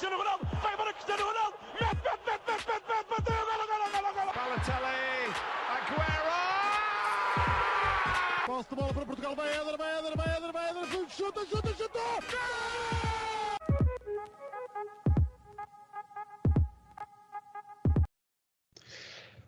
Cristiano Ronaldo, vai embora Cristiano Ronaldo, bateu, golo. Balotelli, Aguero! Posse de bola para Portugal, vai Éder, chuta!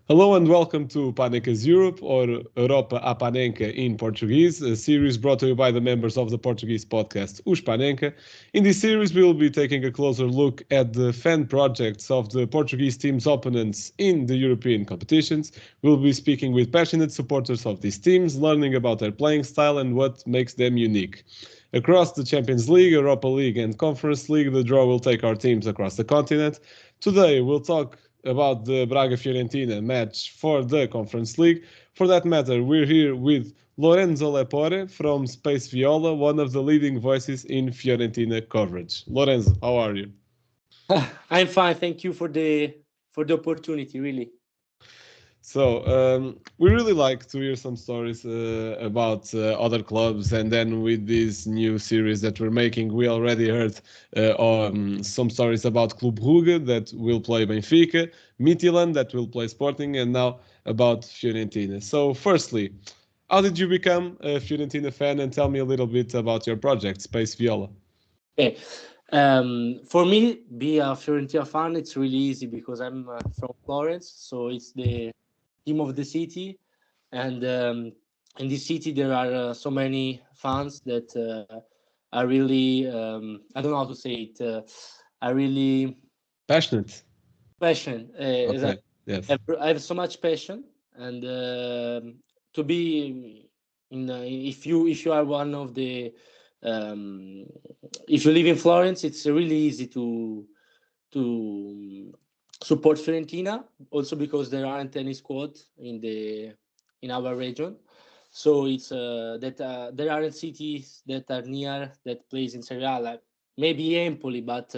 Hello and welcome to Panenka's Europe, or Europa a Panenka in Portuguese, a series brought to you by the members of the Portuguese podcast Os Panenka. In this series, we will be taking a closer look at the fan projects of the Portuguese team's opponents in the European competitions. We'll be speaking with passionate supporters of these teams, learning about their playing style and what makes them unique. Across the Champions League, Europa League and Conference League, the draw will take our teams across the continent. Today, we'll talk about the Braga-Fiorentina match for the Conference League. For that matter, we're here with Lorenzo Lepore from SpaceViola, one of the leading voices in Fiorentina coverage. Lorenzo, how are you? I'm fine, thank you for the opportunity, really. So, we really like to hear some stories about other clubs, and then with this new series that we're making, we already heard some stories about Club Brugge that will play Benfica, Midtjylland that will play Sporting, and now about Fiorentina. So, firstly, how did you become a Fiorentina fan, and tell me a little bit about your project, SpaceViola? Okay. For me, be a Fiorentina fan, it's really easy because I'm from Florence, so it's the team of the city, and in this city there are so many fans that are really I don't know how to say it, are really Passionate. Okay. Exactly. Yes. I have so much passion, and to be in if you are one of the if you live in Florence, it's really easy to support Fiorentina, also because there aren't any squad in our region. So it's that there aren't cities that are near that plays in Serie A, like maybe Empoli, but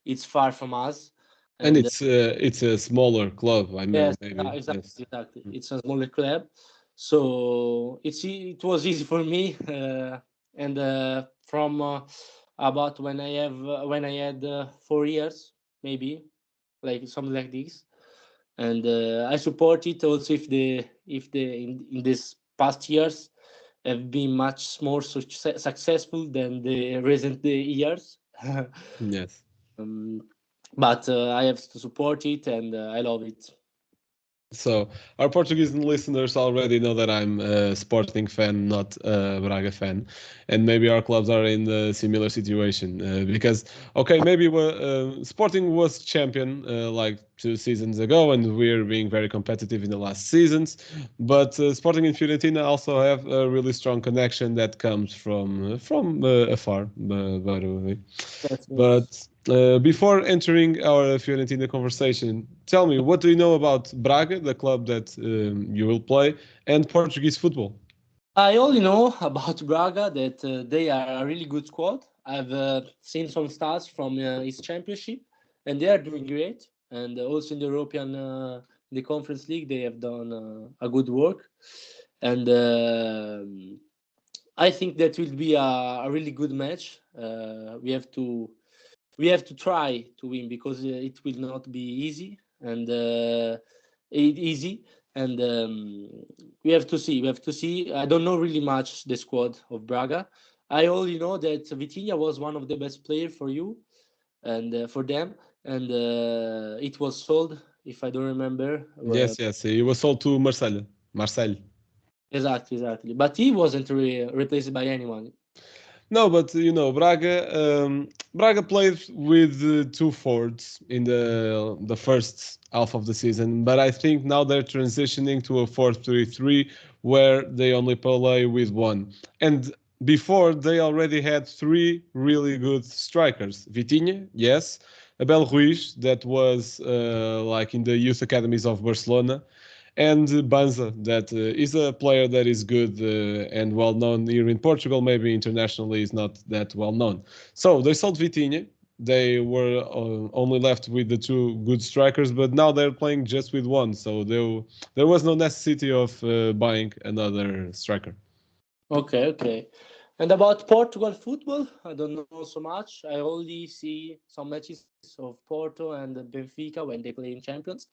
it's far from us. And it's a smaller club, I mean. Yes, maybe. exactly, Yes. exactly. It's a smaller club, so it was easy for me, and from about when I had 4 years, maybe, like something like this, and I support it also if the in this past years have been much more successful than the recent years. Yes. But I have to support it, and I love it. So our Portuguese listeners already know that I'm a Sporting fan, not a Braga fan, and maybe our clubs are in a similar situation because, okay, maybe Sporting was champion like 2 seasons ago, and we're being very competitive in the last seasons, but Sporting and Fiorentina also have a really strong connection that comes from afar, by the way. But before entering our Fiorentina conversation, tell me, what do you know about Braga, the club that you will play, and Portuguese football? I only know about Braga that they are a really good squad. I've seen some stats from its championship, and they are doing great. And also in the European, the Conference League, they have done a good work. And I think that will be a really good match. We have to try to win because it will not be easy and and we have to see. I don't know really much the squad of Braga. I only know that Vitinha was one of the best players for you and for them, and it was sold, if I don't remember. Yes, he was sold to Marseille. Exactly, but he wasn't replaced by anyone. No, but you know, Braga played with 2 forwards in the first half of the season, but I think now they're transitioning to a 4-3-3 where they only play with 1. And before, they already had 3 really good strikers. Vitinha, yes. Abel Ruiz, that was like in the youth academies of Barcelona. And Banza, that is a player that is good and well known here in Portugal. Maybe internationally is not that well known. So they sold Vitinha. They were only left with the 2 good strikers, but now they're playing just with 1. So there was no necessity of buying another striker. Okay. And about Portugal football, I don't know so much. I only see some matches of Porto and Benfica when they play in Champions,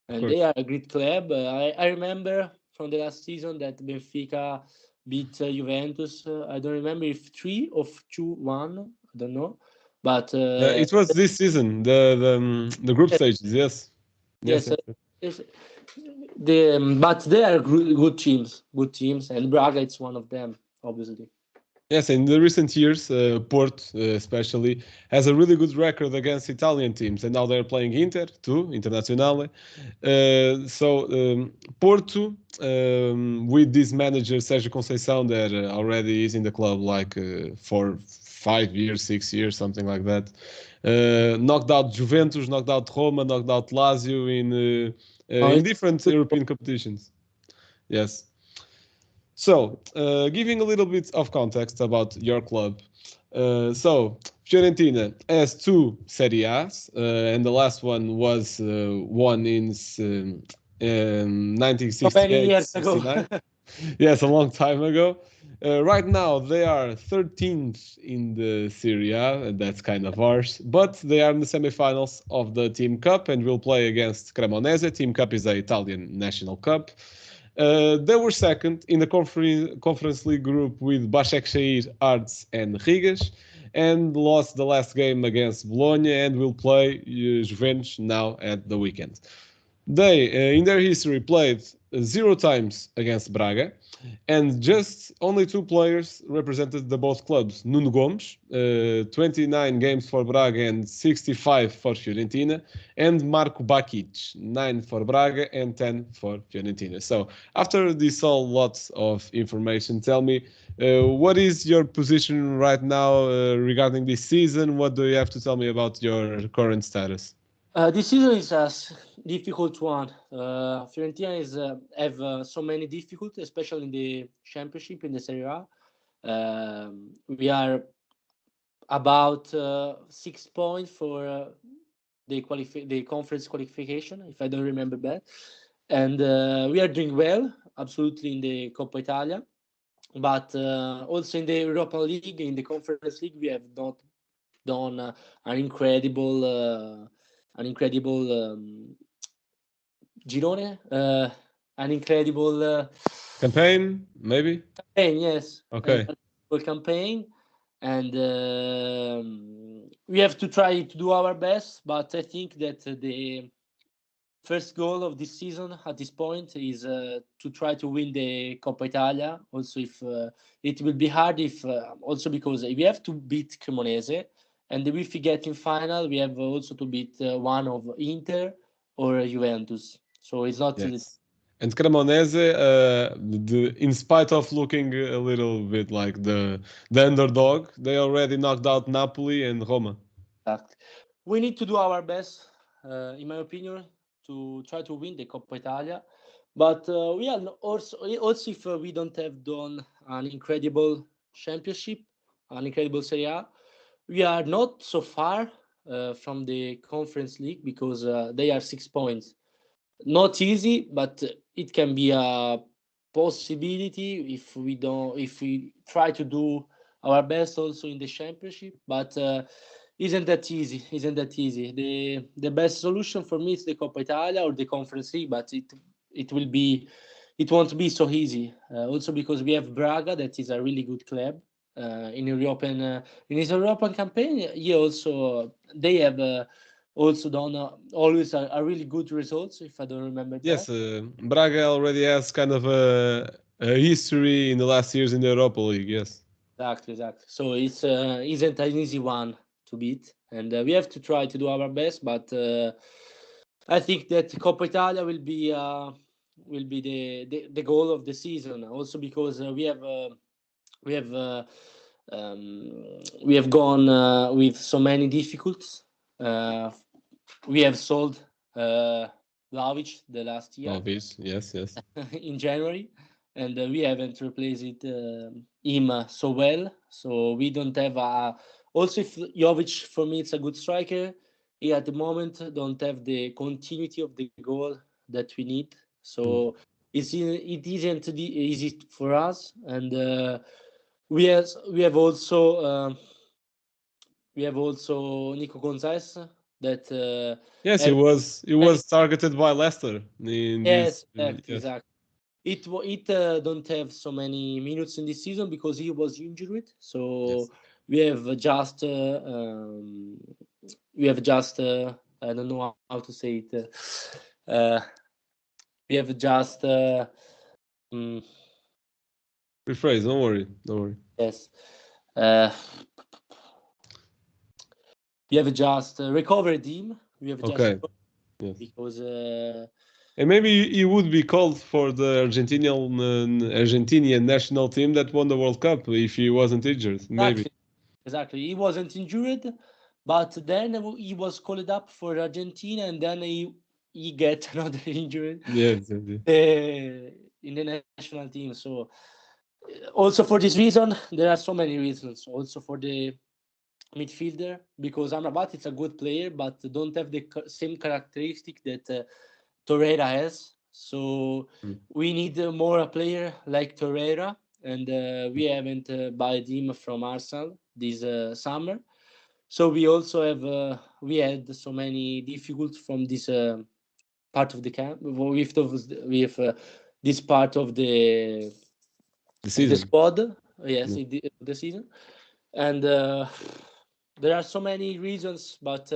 and they are a great club. I remember from the last season that Benfica beat Juventus. I don't remember if 3 or 2-1. I don't know, but it was this season, the group stages. Yes. yes, but they are good teams, and Braga it's one of them, obviously. Yes, in the recent years, Porto especially has a really good record against Italian teams, and now they're playing Inter too, Internazionale. Porto, with this manager Sérgio Conceição, that already is in the club like for 5 years, 6 years, something like that. Knocked out Juventus, knocked out Roma, knocked out Lazio in different European competitions. Yes. So, giving a little bit of context about your club. Fiorentina has 2 Serie A's, and the last one was won in 1968. Many years ago. Yes, a long time ago. Right now, they are 13th in the Serie A, and that's kind of harsh. But they are in the semifinals of the Team Cup and will play against Cremonese. Team Cup is the Italian national cup. They were second in the Conference League group with Başakşehir, Arts, and Rigas, and lost the last game against Bologna and will play Juventus now at the weekend. They, in their history, played 0 times against Braga, and just only 2 players represented the both clubs. Nuno Gomes, 29 games for Braga and 65 for Fiorentina, and Marco Bakic, 9 for Braga and 10 for Fiorentina. So after this all lots of information, tell me, what is your position right now regarding this season? What do you have to tell me about your current status? This season is a difficult one. Fiorentina is have so many difficulties, especially in the championship, in the Serie A. We are about 6 points for the conference qualification, if I don't remember bad. And we are doing well, absolutely, in the Coppa Italia. But also in the Europa League, in the Conference League, we have not done an incredible girone, an incredible campaign, maybe? Campaign, yes. Okay. Campaign, and we have to try to do our best, but I think that the first goal of this season at this point is to try to win the Coppa Italia. Also, if it will be hard, also because we have to beat Cremonese. And if we get in final, we have also to beat one of Inter or Juventus. So it's not... Yes. And Cremonese, in spite of looking a little bit like the underdog, they already knocked out Napoli and Roma. Exactly. We need to do our best, in my opinion, to try to win the Coppa Italia. But we are also if we don't have done an incredible championship, an incredible Serie A, we are not so far from the Conference League because they are 6 points. Not easy, but it can be a possibility if we try to do our best also in the championship. But isn't that easy? The best solution for me is the Coppa Italia or the Conference League, but it won't be so easy. Also because we have Braga, that is a really good club. In his European campaign, they have also done always a really good results, if I don't remember. Yes, Braga already has kind of a history in the last years in the Europa League. Yes, exactly. So it isn't an easy one to beat, and we have to try to do our best. But I think that Coppa Italia will be the goal of the season. Also because we have gone with so many difficulties. We have sold Jovic the last year. Obvious, yes. In January, and we haven't replaced him so well. So we don't have also, if Jovic for me it's a good striker, he at the moment don't have the continuity of the goal that we need. So it isn't easy for us, and we have also Nico Gonzalez that Yes, have- he was targeted by Leicester in yes, this. exactly. It don't have so many minutes in this season because he was injured. So Yes. we have just I don't know how to say it. We have just Rephrase. Don't worry. yes. We have just recovered him. We have just Okay. Yes. because And maybe he would be called for the Argentinian national team that won the World Cup if he wasn't injured. Maybe. exactly he wasn't injured, but then he was called up for Argentina, and then he get another injury Yes. in the national team. So also for this reason, there are so many reasons. Also for the midfielder, because Amrabat is a good player, but don't have the same characteristic that Torreira has. So we need more a player like Torreira, and we haven't bought him from Arsenal this summer. So we also have we had so many difficulties from this part of the camp with this part of the The squad. Yes, the season, and there are so many reasons, but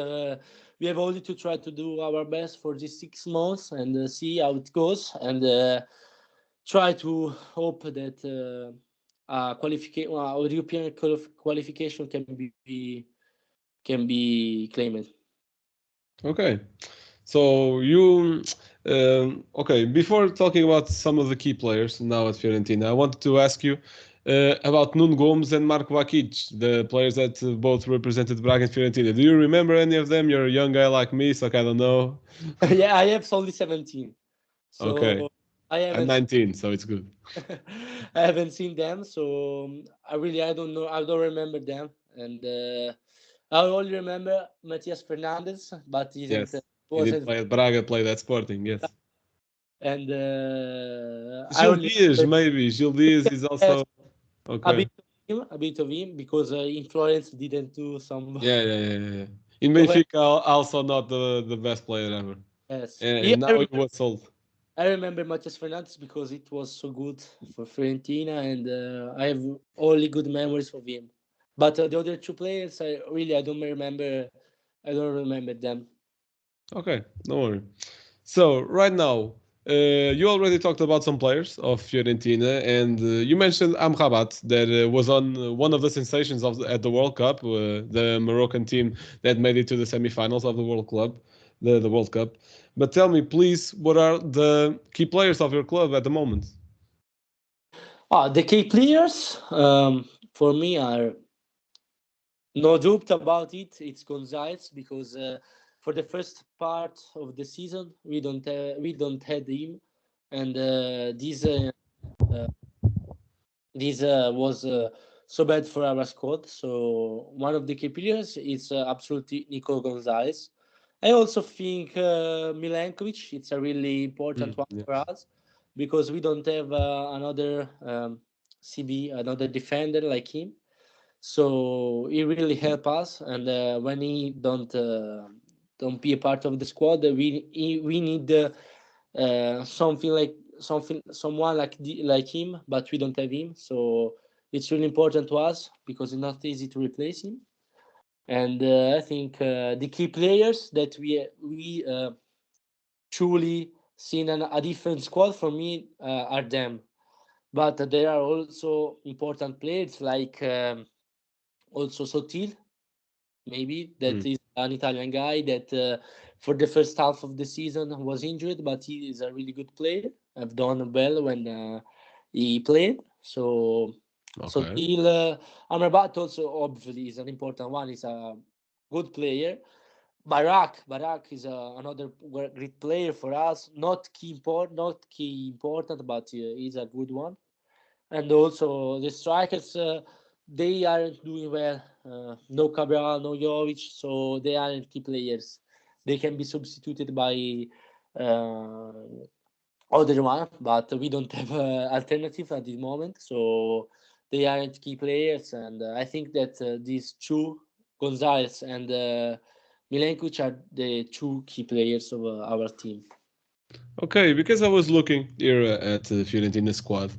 we have only to try to do our best for these 6 months and see how it goes, and try to hope that European qualification can be claimed. Okay. So you okay, before talking about some of the key players now at Fiorentina, I wanted to ask you about Nuno Gomes and Marco Vakic, the players that both represented Braga and Fiorentina. Do you remember any of them? You're a young guy like me, so I don't know. Yeah, I have only 17. So Okay. I I'm haven't 19, so it's good. I haven't seen them, so I don't know. I don't remember them, and I only remember Matias Fernandes, but he Yes. didn't He did wasn't. play at Braga, played at Sporting, yes. And I Gil only Dias, maybe. Gil Dias is also a okay. bit of him, because in Florence didn't do some. Yeah. In Benfica, also not the best player ever. Yes, And now he was sold. I remember Matias Fernandes because it was so good for Fiorentina, and I have only good memories of him. But the other two players, I don't remember. I don't remember them. Okay, don't worry. So right now, you already talked about some players of Fiorentina, and you mentioned Amrabat that was on one of the sensations at the World Cup, the Moroccan team that made it to the semifinals of the the World Cup. But tell me, please, what are the key players of your club at the moment? The key players for me are no doubt about it. It's Gonzalez, because for the first part of the season we don't had him, and this was so bad for our squad. So one of the key players is absolutely Nicolas Gonzalez. I also think Milenkovic. It's a really important one for us, because we don't have another another defender like him. So he really helped us, and when he don't be a part of the squad, we need someone like him, but we don't have him. So it's really important to us because it's not easy to replace him. And I think the key players that we truly seen a different squad for me are them. But there are also important players like also Sotil, maybe, that is an Italian guy that for the first half of the season was injured, but he is a really good player. I've done well when he played. So Sotil, Amrabat also obviously is an important one. He's a good player. Barak is another great player for us. Not key important, but he's a good one. And also the strikers, they aren't doing well. No Cabral, no Jovic, so they aren't key players. They can be substituted by other one, but we don't have alternative at this moment. So they aren't key players, and I think that these two, Gonzalez and Milenkovic, are the two key players of our team. Okay, because I was looking here at the Fiorentina squad,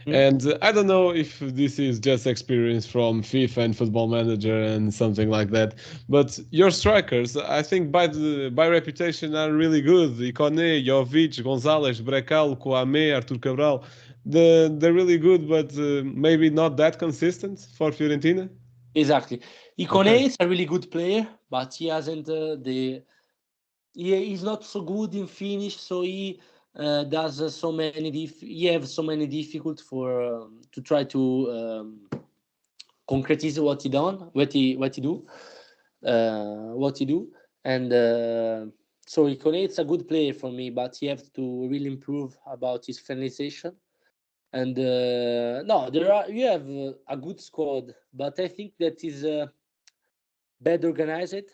and I don't know if this is just experience from FIFA and Football Manager and something like that, but your strikers, I think by reputation, are really good. Kouamé, Jovic, Gonzalez, Brecal, Kouamé, Artur Cabral, they're really good, but maybe not that consistent for Fiorentina. Exactly. Kouamé is a really good player, but he hasn't he's not so good in finish, so he does so many he have so many difficulties for to try to concretize what he do, and so Kouamé is a good player for me, but he has to really improve about his finalization. And no, you have a good squad, but I think that is bad organized.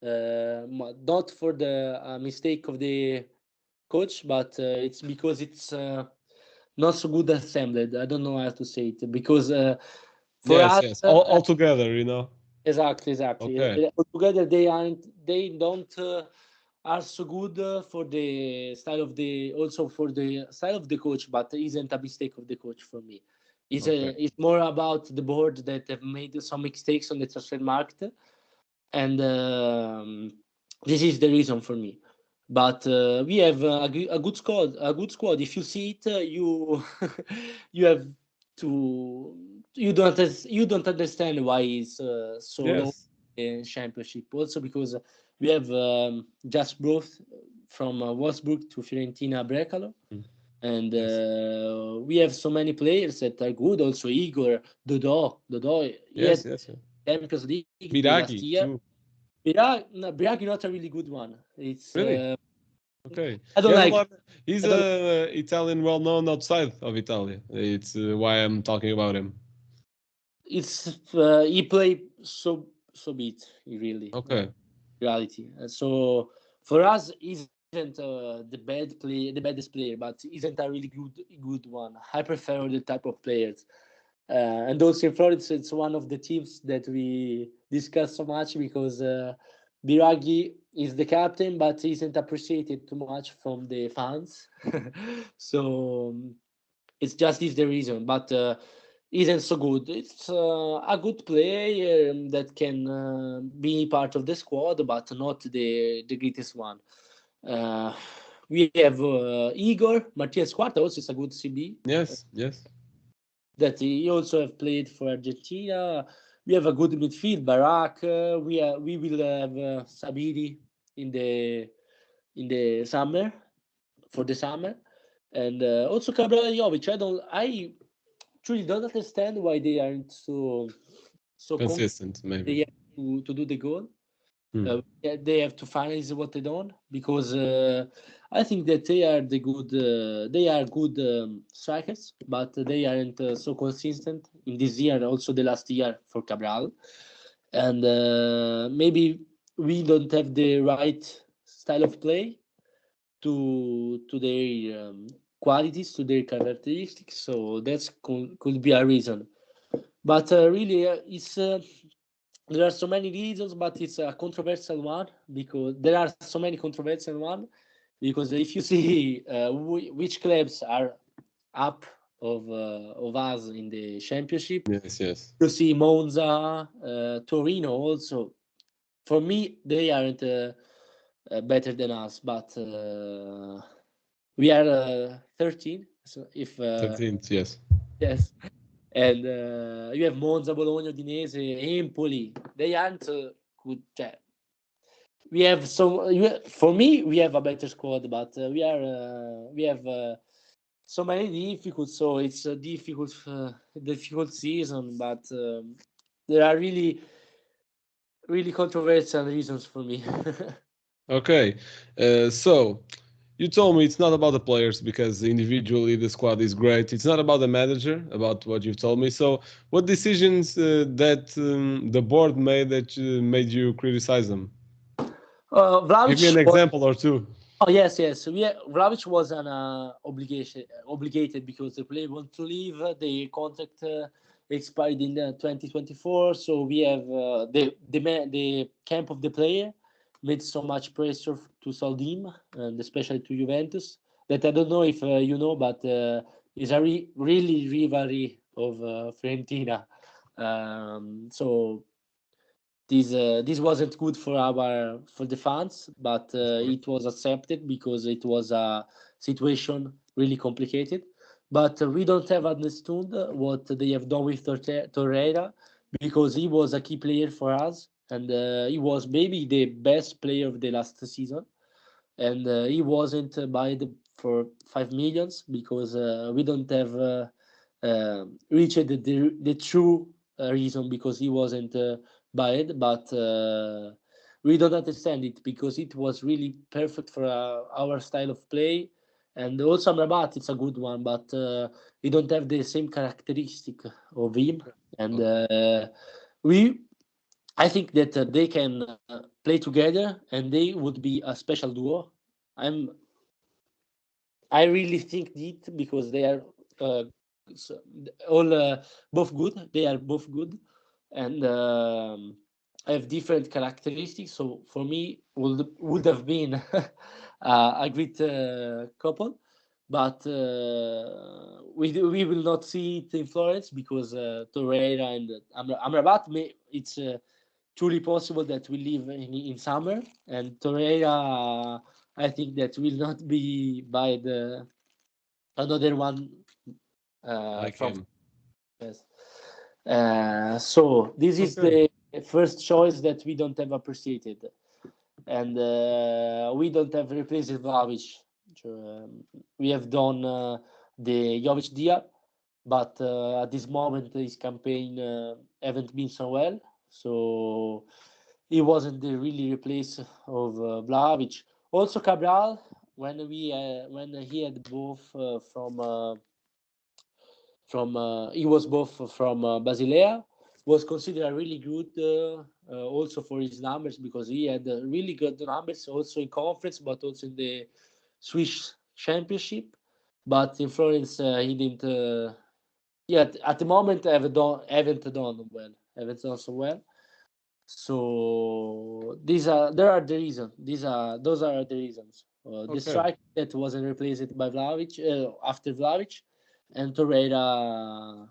Not for the mistake of the coach, but it's because it's not so good assembled. I don't know how to say it, because for us, all together, you know. Exactly. Okay. Altogether, they don't are so good for the style of the coach, but isn't a mistake of the coach for me. It's more about the board that have made some mistakes on the transfer market, and this is the reason for me. But we have a good squad. If you see it, you you have to you don't understand why it's so low in championship. Also because we have just brought from Wolfsburg to Fiorentina Brecalo, and we have so many players that are good. Also Igor, Dodo, Yes. Champions League last Biraghi year. too. Biraghi not a really good one. It's Really? Okay. I don't like. He's a Italian, well known outside of Italy. It's why I'm talking about him. It's he played so bit really. Okay. Reality. So for us, isn't the baddest player, but isn't a really good one. I prefer the type of players. And also in Florence, it's one of the teams that we discuss so much, because Biraghi is the captain, but isn't appreciated too much from the fans. So it's just this the reason, but isn't so good. It's a good player that can be part of the squad, but not the greatest one. We have Igor Martinez Quarta, also is a good CB. Yes. That he also have played for Argentina. We have a good midfield, Barak. We will have Sabiri in the summer, for the summer, and also Cabral and Jovic. I truly don't understand why they aren't so consistent. Maybe they have to do the goal. They have to finalize what they done, because I think that they are good strikers, but they aren't so consistent in this year. Also, the last year for Cabral, and maybe we don't have the right style of play to their qualities, to their characteristics. So that could be a reason. But really, it's. There are so many reasons, but it's a controversial one, because there are so many controversial ones. Because if you see which clubs are up of us in the championship, yes, you see Monza, Torino. Also, for me, they aren't better than us, but we are 13. So if 13th, yes. And you have Monza, Bologna, Udinese, Empoli. They aren't good. We have for me, we have a better squad, but we have so many difficulties. So it's a difficult season, but there are really controversial reasons for me. Okay, so you told me it's not about the players, because individually the squad is great. It's not about the manager, about what you've told me. So what decisions that the board made that made you criticize them? Give me an example or two. Oh yes. Vlahovic was an obligated, because the player want to leave. The contract expired in 2024. So we have the camp of the player made so much pressure to sell him, and especially to Juventus. That I don't know if you know, but it's a really rivalry of Fiorentina. So this wasn't good for the fans, but it was accepted because it was a situation really complicated. But we don't have understood what they have done with Torreira, because he was a key player for us, and he was maybe the best player of the last season, and he wasn't bought for 5 million because we don't have reached the true reason because he wasn't bad, but we don't understand it because it was really perfect for our style of play. And also Amrabat, it's a good one, but we don't have the same characteristic of him. And I think that they can play together, and they would be a special duo. I really think it because they are all both good. They are both good, and have different characteristics. So for me, would have been a great couple, but we will not see it in Florence because Torreira and Amrabat. It's truly possible that we live in summer, and Torreira, I think that will not be by another one Like from. him. Yes. So this is the first choice that we don't have appreciated, and we don't have replaced Vlahovic. We have done the Jovic deal, but at this moment his campaign haven't been so well, so he wasn't the really replace of Vlahovic. Also Cabral, when he had both he was both from Basilea, was considered really good also for his numbers because he had really good numbers also in conference, but also in the Swiss Championship. But in Florence, he didn't. At the moment, haven't done so well. So those are the reasons. Those are the reasons. The strike that wasn't replaced by Vlahovic after Vlahovic, and Torreira.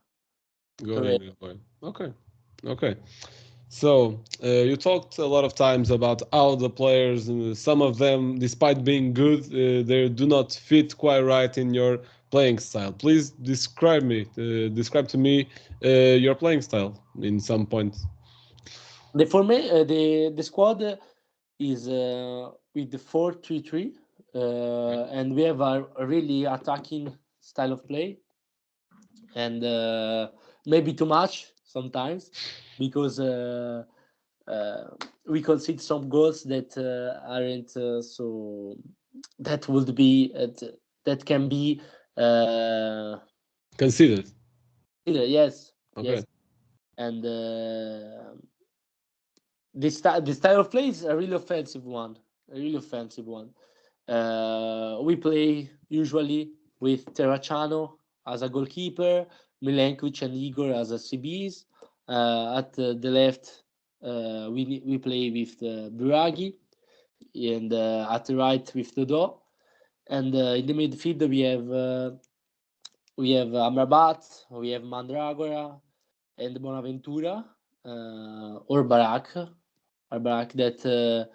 Okay. So you talked a lot of times about how the players, some of them, despite being good, they do not fit quite right in your playing style. Please describe to me your playing style in some points. The squad is with the 4-3-3, and we have a really attacking style of play, and maybe too much sometimes because we concede some goals that aren't so. That would be that can be Considered. Yes. Okay. Yes, and the style of play is a really offensive one. We play usually with Terracciano as a goalkeeper, Milenkovic and Igor as a CBs. At the left, we play with Biraghi, and at the right with Dodò. And in the midfield we have Amrabat, we have Mandragora, and Bonaventura, or Barak that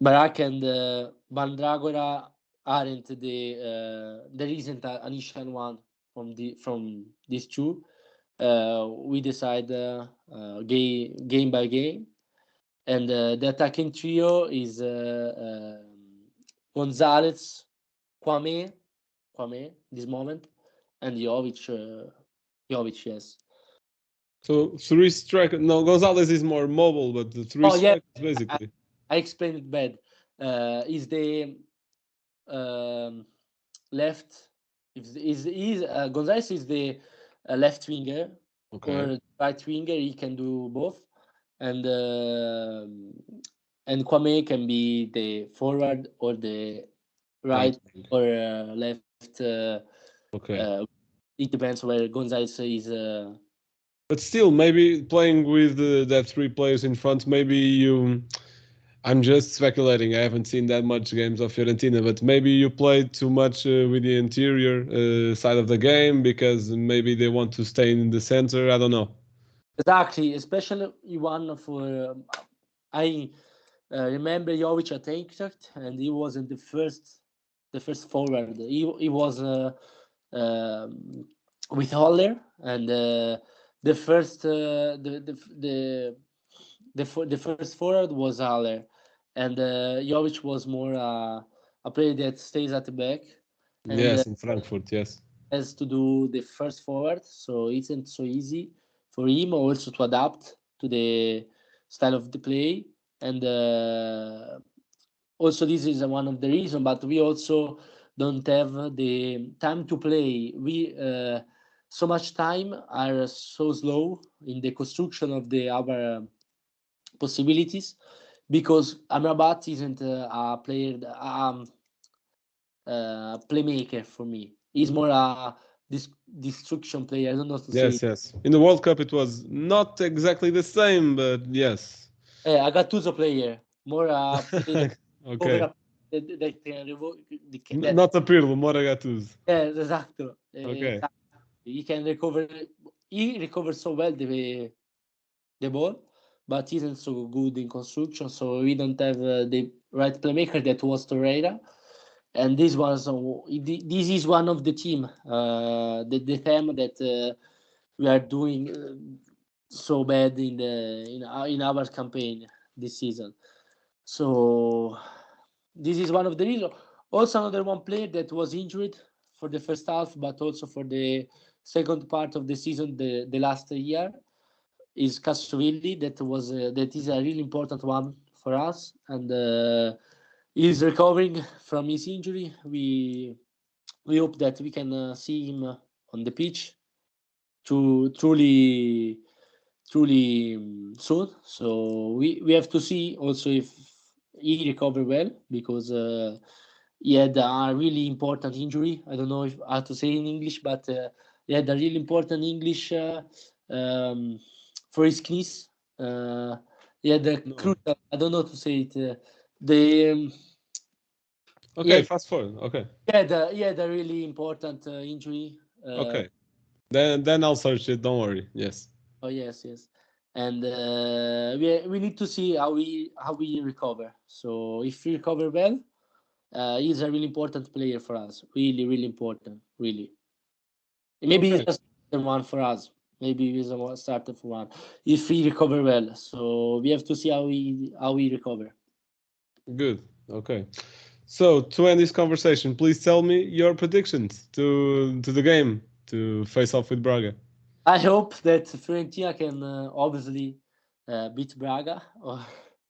Barak and Mandragora aren't there isn't an initial one from these two. We decide game by game, and the attacking trio is Gonzalez, Kouamé this moment, and Jovic, yes. So 3 strikers. No, Gonzalez is more mobile, but the 3 strikers basically. I explained it bad. Is the left? Gonzalez is the left winger or right winger. He can do both, and Kouamé can be the forward or the right or left. it depends where Gonzalez is. But still, maybe playing with that 3 players in front, maybe you. I'm just speculating. I haven't seen that much games of Fiorentina, but maybe you played too much with the interior side of the game because maybe they want to stay in the center. I don't know. Exactly, especially one for I remember Jovic at Eintracht, and he wasn't the first forward. He was with Haller, and the first the first forward was Haller, and Jovic was more a player that stays at the back. And, Yes, in Frankfurt, yes. Has to do the first forward, so it isn't so easy for him also to adapt to the style of the play. And also this is one of the reasons, but we also don't have the time to play. We so much time are so slow in the construction of our possibilities, because Amrabat isn't a player, playmaker for me. He's more a destruction player. I don't know how to say. Yes. In the World Cup, it was not exactly the same, but yes. I got Gattuso player, more player Okay. that Not a Pirlo, more a Gattuso. esatto. Okay. He can recover. He recovers so well the ball, but isn't so good in construction. So we don't have the right playmaker that was Torreira. And this is one of the team, the theme that we are doing so bad in our campaign this season. So this is one of the reasons. Also, another one player that was injured for the first half, but also for the second part of the season, the last year, is Castrovilli. That is a really important one for us, and he's recovering from his injury. We hope that we can see him on the pitch truly soon. So we have to see also if he recover well, because he had a really important injury. I don't know how to say in English, but he had a really important English for his knees. He had a crucial. I don't know how to say it. Okay, fast forward. Okay. He had a really important injury. Okay. Then I'll search it. Don't worry. Yes. Oh yes. And we need to see how we recover. So if he recover well, he's a really important player for us. Really important. Really. Maybe he's just the one for us. Maybe he's a starter for one. If he recover well, so we have to see how we recover. Good. Okay. So to end this conversation, please tell me your predictions to the game to face off with Braga. I hope that Fiorentina can obviously beat Braga.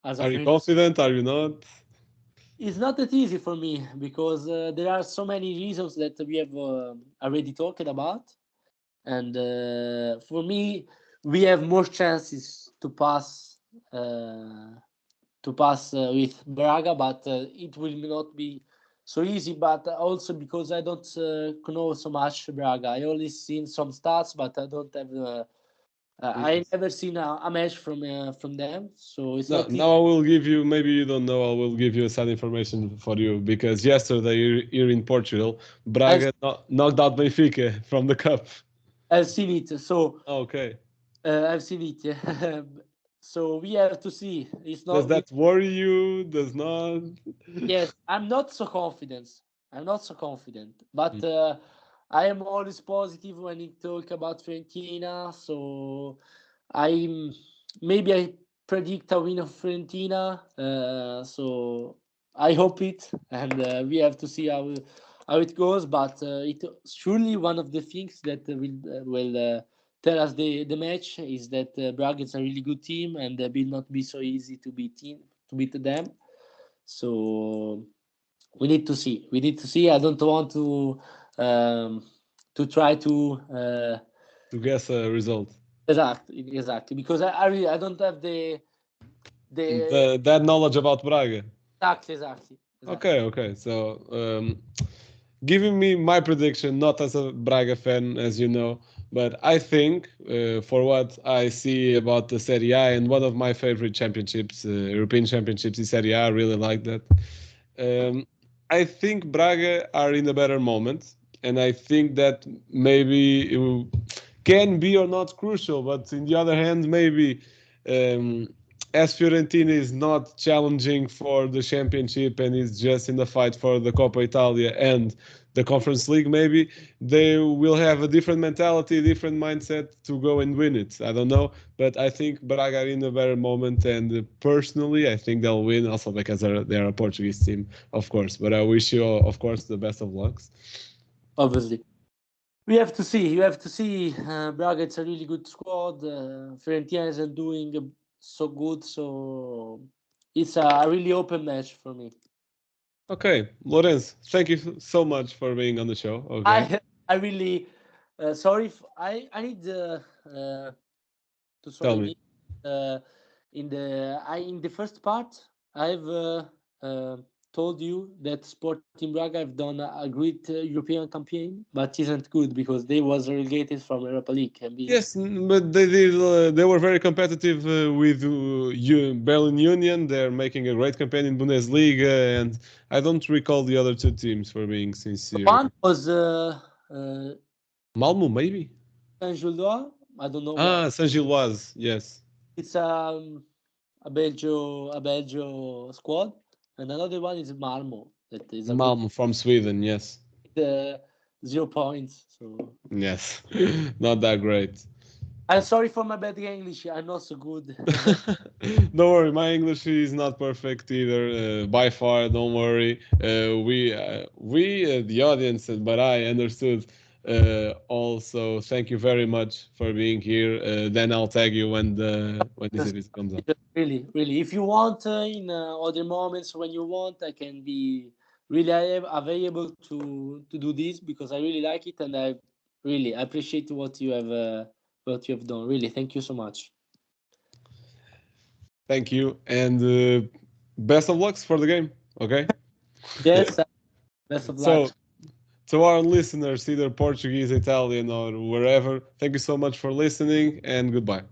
Are you confident? Are you not? It's not that easy for me, because there are so many reasons that we have already talked about, and for me, we have more chances to pass with Braga, but it will not be so easy. But also because I don't know so much Braga. I only seen some stats, but I don't have. I never seen a match from them, so it's not. Now I will give you. Maybe you don't know. I will give you sad information for you, because yesterday here in Portugal, Braga knocked out Benfica from the cup. I've seen it. So okay. I've seen it. Yeah. So we have to see. It's not. Does that worry you? Does not? Yes, I'm not so confident. But I am always positive when you talk about Fiorentina. So I predict a win of Fiorentina. So I hope it, and we have to see how it goes. But it's surely one of the things that will tell us the match is that Braga is a really good team, and will not be so easy to beat them. So we need to see. I don't want to try to guess a result. Exactly, because I don't have that knowledge about Braga. Exactly. Okay. So giving me my prediction, not as a Braga fan, as you know, but I think for what I see about the Serie A and one of my favorite championships, European championships is Serie A. I really like that. I think Braga are in a better moment, and I think that maybe it can be or not crucial, but in the other hand, maybe as Fiorentina is not challenging for the championship and is just in the fight for the Coppa Italia and the Conference League, maybe they will have a different mentality, different mindset to go and win it. I don't know, but I think Braga are in a better moment, and personally, I think they'll win also because they're a Portuguese team, of course. But I wish you, of course, the best of lucks. Obviously. We have to see. You have to see. Braga, it's a really good squad. Fiorentina isn't doing so good, so it's a really open match for me. Okay, Lorenzo, thank you so much for being on the show. Okay. I really sorry. I need to Tell me. in the first part I've told you that Sporting Braga have done a great European campaign, but isn't good because they was relegated from Europa League. Yes, but they did. They were very competitive with Berlin Union. They're making a great campaign in Bundesliga, and I don't recall the other two teams, for being sincere. One was Malmo, maybe. Saint-Gilloise. I don't know. Saint-Gilloise, yes. It's a Belgio squad, and another one is Malmo. That is Malmo from Sweden, yes. 0 points. So yes, not that great. I'm sorry for my bad English. I'm not so good. Don't worry, my English is not perfect either, by far. Don't worry. We, the audience, but I understood. Also, thank you very much for being here. Then I'll tag you when this episode comes up. Really, if you want, in other moments when you want, I can be really available to do this because I really like it and I really appreciate what you have done. Really, thank you so much. Thank you, and best of lucks for the game. Okay. Yes, best of luck. So, to our listeners, either Portuguese, Italian, or wherever, thank you so much for listening, and goodbye.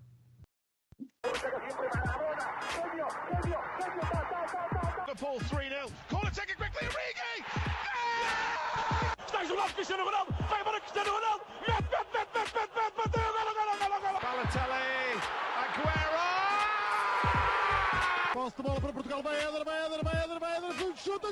Liverpool 3-0. Corner taken quickly, Origi! Está jogado Cristiano Ronaldo, vai embora Cristiano Ronaldo, mete, bateu, golo. Balotelli, Aguero! Posse de bola para Portugal, vai Éder, chuta!